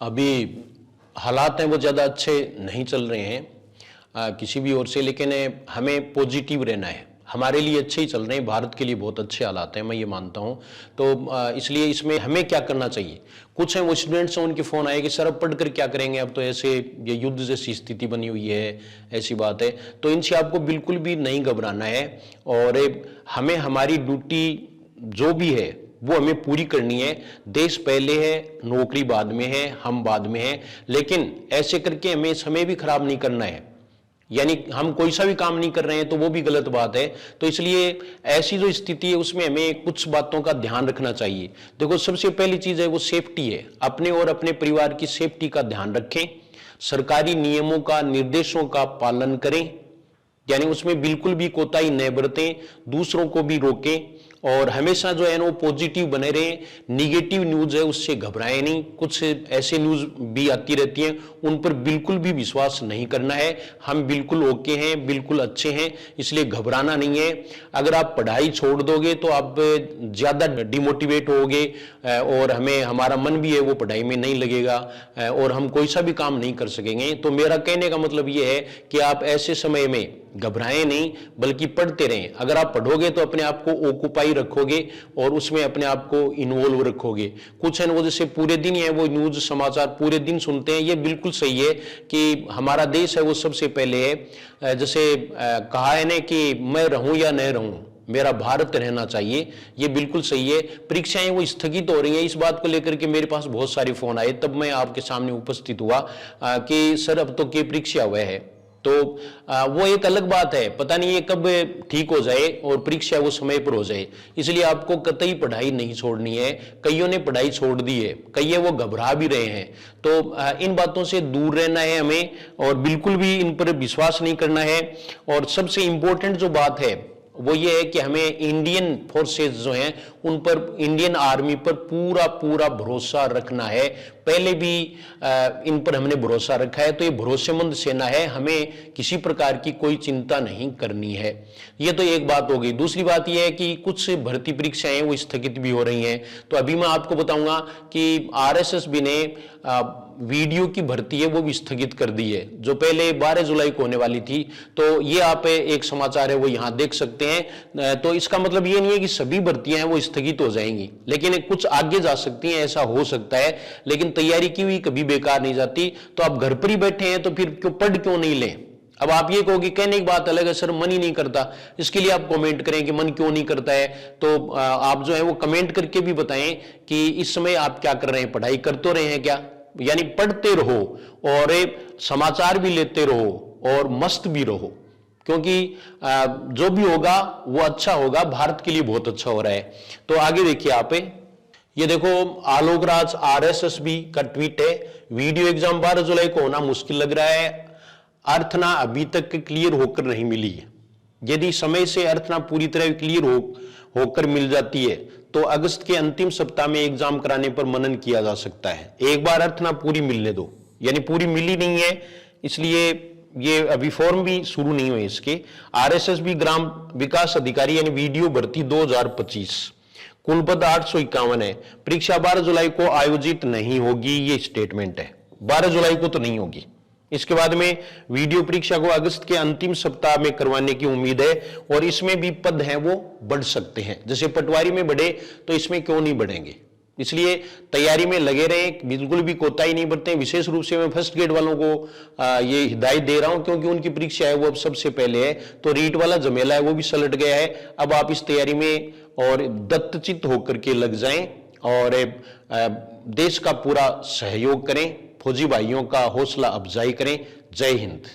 अभी हालात हैं वो ज़्यादा अच्छे नहीं चल रहे हैं किसी भी ओर से, लेकिन हमें पॉजिटिव रहना है। हमारे लिए अच्छे ही चल रहे हैं, भारत के लिए बहुत अच्छे हालात हैं, मैं ये मानता हूँ। तो इसलिए इसमें हमें क्या करना चाहिए, कुछ हैं वो स्टूडेंट्स हैं, उनके फ़ोन आए कि सर अब पढ़कर क्या करेंगे, अब तो ऐसे ये युद्ध जैसी स्थिति बनी हुई है, ऐसी बात है। तो इनसे आपको बिल्कुल भी नहीं घबराना है और हमें हमारी ड्यूटी जो भी है वो हमें पूरी करनी है। देश पहले है, नौकरी बाद में है, हम बाद में हैं, लेकिन ऐसे करके हमें समय भी खराब नहीं करना है। यानी हम कोई सा भी काम नहीं कर रहे हैं तो वो भी गलत बात है। तो इसलिए ऐसी जो स्थिति है उसमें हमें कुछ बातों का ध्यान रखना चाहिए। देखो, सबसे पहली चीज है वो सेफ्टी है। अपने और अपने परिवार की सेफ्टी का ध्यान रखें, सरकारी नियमों का, निर्देशों का पालन करें, यानी उसमें बिल्कुल भी कोताही न बरतें, दूसरों को भी रोकें और हमेशा जो है ना वो पॉजिटिव बने रहें। निगेटिव न्यूज है उससे घबराएं नहीं, कुछ ऐसे न्यूज भी आती रहती हैं उन पर बिल्कुल भी विश्वास नहीं करना है। हम बिल्कुल ओके हैं, बिल्कुल अच्छे हैं, इसलिए घबराना नहीं है। अगर आप पढ़ाई छोड़ दोगे तो आप ज्यादा डिमोटिवेट होगे और हमारा मन भी है वो पढ़ाई में नहीं लगेगा और हम कोई सा भी काम नहीं कर सकेंगे। तो मेरा कहने का मतलब ये है कि आप ऐसे समय में घबराएं नहीं, बल्कि पढ़ते रहें। अगर आप पढ़ोगे तो अपने आप को ऑक्युपाई रखोगे और उसमें अपने आप को इन्वॉल्व रखोगे। कुछ है ना वो जैसे पूरे दिन है वो न्यूज समाचार पूरे दिन सुनते हैं, ये बिल्कुल सही है कि हमारा देश है वो सबसे पहले है। जैसे कहा है ना कि मैं रहूं या न रहूं, मेरा भारत रहना चाहिए, ये बिल्कुल सही है। परीक्षाएं वो स्थगित हो रही हैं, इस बात को लेकर के मेरे पास बहुत सारे फोन आए, तब मैं आपके सामने उपस्थित हुआ कि सर अब तो क्या परीक्षा हुआ है। तो वो एक अलग बात है, पता नहीं ये कब ठीक हो जाए और परीक्षा वो समय पर हो जाए। इसलिए आपको कतई पढ़ाई नहीं छोड़नी है। कईयों ने पढ़ाई छोड़ दी है, कई वो घबरा भी रहे हैं। तो इन बातों से दूर रहना है हमें और बिल्कुल भी इन पर विश्वास नहीं करना है। और सबसे इंपॉर्टेंट जो बात है वो ये है कि हमें इंडियन फोर्सेस जो हैं उन पर, इंडियन आर्मी पर पूरा पूरा भरोसा रखना है। पहले भी इन पर हमने भरोसा रखा है, तो ये भरोसेमंद सेना है, हमें किसी प्रकार की कोई चिंता नहीं करनी है। ये तो एक बात हो गई। दूसरी बात यह है कि कुछ भर्ती परीक्षाएं वो स्थगित भी हो रही हैं। तो अभी मैं आपको बताऊंगा कि आरएसएस ने वीडियो की भर्ती है वो भी स्थगित कर दी है, जो पहले 12 जुलाई को होने वाली थी। तो ये आप एक समाचार है वो यहाँ देख सकते हैं। तो इसका मतलब ये नहीं है कि सभी भर्तियां हैं वो स्थगित हो जाएंगी, लेकिन कुछ आगे जा सकती हैं, ऐसा हो सकता है। लेकिन तैयारी की हुई कभी बेकार नहीं जाती। तो आप घर पर ही बैठे हैं तो फिर पढ़ क्यों नहीं लें। अब आप ये कहोगे, कहने की बात अलग है सर, मन ही नहीं करता। इसके लिए आप कमेंट करें कि मन क्यों नहीं करता है। तो आप जो है वो कमेंट करके भी बताएं कि इस समय आप क्या कर रहे हैं, पढ़ाई कर तो रहे हैं क्या। यानी पढ़ते रहो और समाचार भी लेते रहो और मस्त भी रहो, क्योंकि जो भी होगा वो अच्छा होगा, भारत के लिए बहुत अच्छा हो रहा है। तो आगे देखिए आप, ये देखो आलोक राज आरएसएस का ट्वीट है, वीडियो एग्जाम 12 जुलाई को होना मुश्किल लग रहा है, अर्थना अभी तक क्लियर होकर नहीं मिली है। यदि समय से अर्थना पूरी तरह क्लियर होकर मिल जाती है तो अगस्त के अंतिम सप्ताह में एग्जाम कराने पर मनन किया जा सकता है। एक बार अर्थना पूरी मिलने दो, यानी पूरी मिली नहीं है, इसलिए ये अभी फॉर्म भी शुरू नहीं हुए इसके। आरएसएस भी ग्राम विकास अधिकारी यानी वीडियो भर्ती 2025, कुल पद 851 है। परीक्षा 12 जुलाई को आयोजित नहीं होगी, ये स्टेटमेंट है। 12 जुलाई को तो नहीं होगी। इसके बाद में वीडियो परीक्षा को अगस्त के अंतिम सप्ताह में करवाने की उम्मीद है और इसमें भी पद हैं वो बढ़ सकते हैं। जैसे पटवारी में बढ़े तो इसमें क्यों नहीं बढ़ेंगे। इसलिए तैयारी में लगे रहें, बिल्कुल भी कोताही नहीं बरतें। विशेष रूप से मैं फर्स्ट ग्रेड वालों को ये हिदायत दे रहा हूं, क्योंकि उनकी परीक्षा है वो अब सबसे पहले है, तो रीट वाला झमेला है वो भी सलट गया है। अब आप इस तैयारी में और दत्तचित्त होकर के लग जाएं और देश का पूरा सहयोग करें, फौजी भाइयों का हौसला अफजाई करें। जय हिंद।